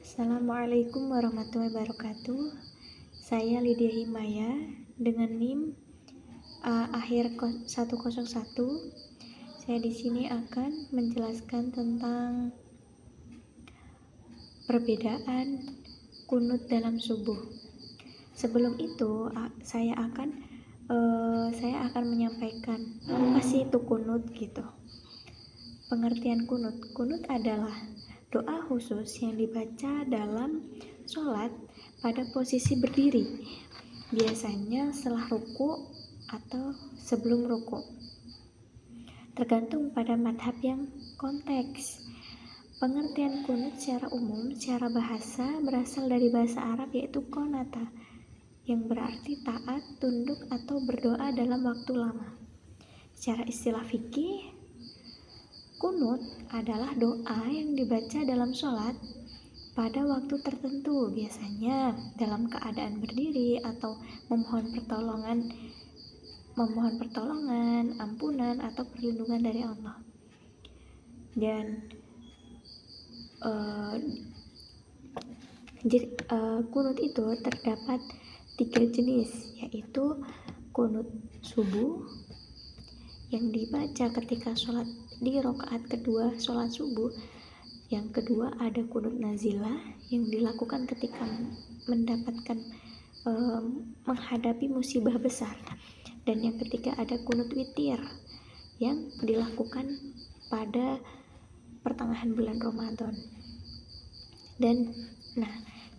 Assalamualaikum warahmatullahi wabarakatuh. Saya Lydia Himaya dengan NIM akhir 101. Saya di sini akan menjelaskan tentang perbedaan kunut dalam subuh. Sebelum itu, saya akan menyampaikan apa sih itu kunut gitu. Pengertian kunut. Kunut adalah doa khusus yang dibaca dalam sholat pada posisi berdiri, biasanya setelah ruku atau sebelum ruku, tergantung pada madhab yang konteks. Pengertian kunut secara umum, secara bahasa berasal dari bahasa Arab yaitu konata, yang berarti taat, tunduk, atau berdoa dalam waktu lama. Secara istilah fikih, kunut adalah doa yang dibaca dalam sholat pada waktu tertentu, biasanya dalam keadaan berdiri atau memohon pertolongan, ampunan, atau perlindungan dari Allah. Dan kunut itu terdapat 3 jenis, yaitu kunut subuh yang dibaca ketika sholat di rakaat kedua sholat subuh. Yang kedua ada kunut nazilah yang dilakukan ketika menghadapi musibah besar. Dan yang ketiga ada kunut witir yang dilakukan pada pertengahan bulan Ramadan.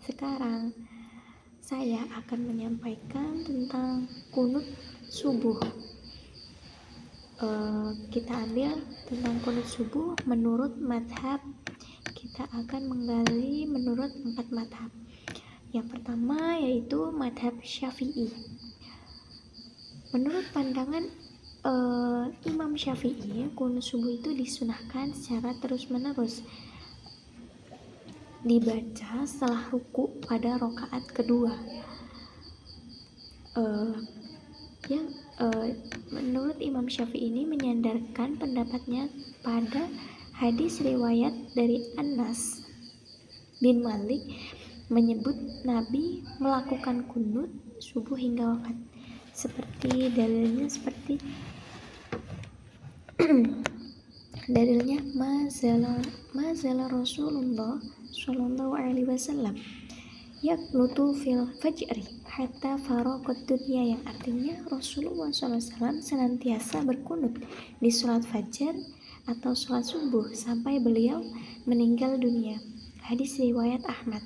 Sekarang saya akan menyampaikan tentang kunut subuh. Kita ambil tentang kunut subuh menurut madhab. Kita akan menggali menurut 4 madhab. Yang pertama yaitu madhab Syafi'i. Menurut pandangan Imam Syafi'i, kunut subuh itu disunahkan secara terus-menerus, dibaca setelah ruku pada rakaat kedua. Menurut Imam Syafi'i ini menyandarkan pendapatnya pada hadis riwayat dari Anas bin Malik menyebut Nabi melakukan kunut subuh hingga wafat. Dalilnya mazala Rasulullah sallallahu alaihi wasallam yaqnutu fil fajri hatta faraqat dunya, yang artinya Rasulullah SAW senantiasa berkunut di sholat fajar atau sholat subuh sampai beliau meninggal dunia. Hadis riwayat Ahmad.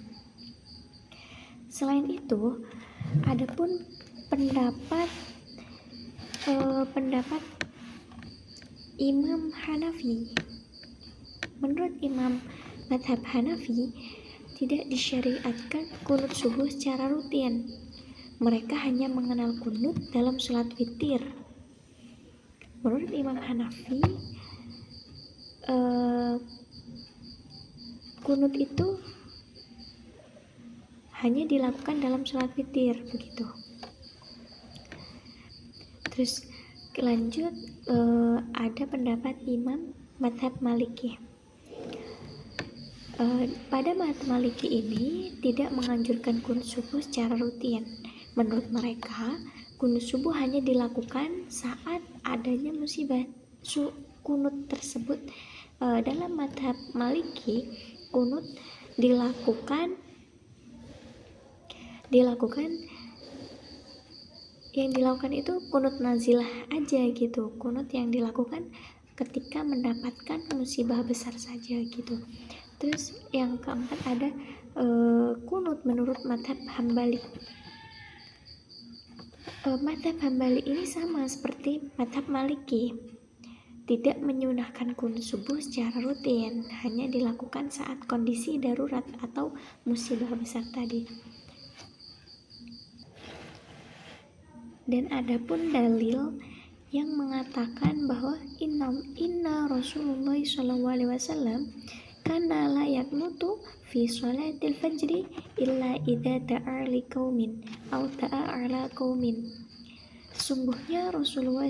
Selain itu, adapun pendapat Imam Hanafi. Menurut Imam madhab Hanafi, tidak disyariatkan kunut subuh secara rutin. Mereka hanya mengenal kunut dalam sholat witir. Menurut Imam Hanafi, kunut itu hanya dilakukan dalam sholat witir, begitu. Terus lanjut, ada pendapat Imam madhab Maliki. Pada madhab Maliki ini tidak menganjurkan kunut subuh secara rutin. Menurut mereka, kunut subuh hanya dilakukan saat adanya musibah. Kunut tersebut dalam madhab Maliki, kunut dilakukan itu kunut nazilah aja gitu. Kunut yang dilakukan ketika mendapatkan musibah besar saja gitu. Terus yang keempat ada kunut menurut madhab Hambali. Madhab Hambali ini sama seperti madhab Maliki, tidak menyunahkan kunut subuh secara rutin, hanya dilakukan saat kondisi darurat atau musibah besar tadi. Dan adapun dalil yang mengatakan bahwa inna Rasulullah SAW kana la yaqnutu fi sholatil fajri illa idza da'a li qaumin aw da'a ala qaumin. Sungguhnya Rasulullah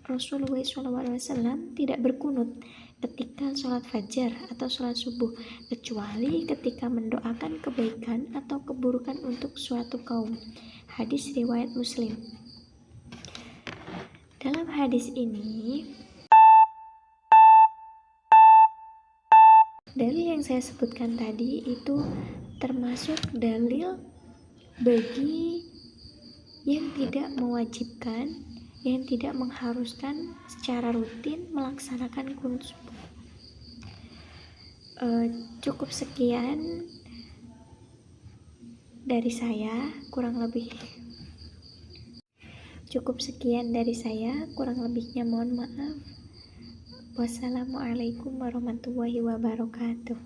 Rasulullah SAW tidak berkunut ketika sholat fajar atau sholat subuh, kecuali ketika mendoakan kebaikan atau keburukan untuk suatu kaum. Hadis riwayat Muslim. Dalam hadis ini, dalil yang saya sebutkan tadi itu termasuk dalil bagi yang tidak mewajibkan, yang tidak mengharuskan secara rutin melaksanakan kunut subuh. Cukup sekian dari saya, kurang lebihnya mohon maaf. Wassalamualaikum warahmatullahi wabarakatuh.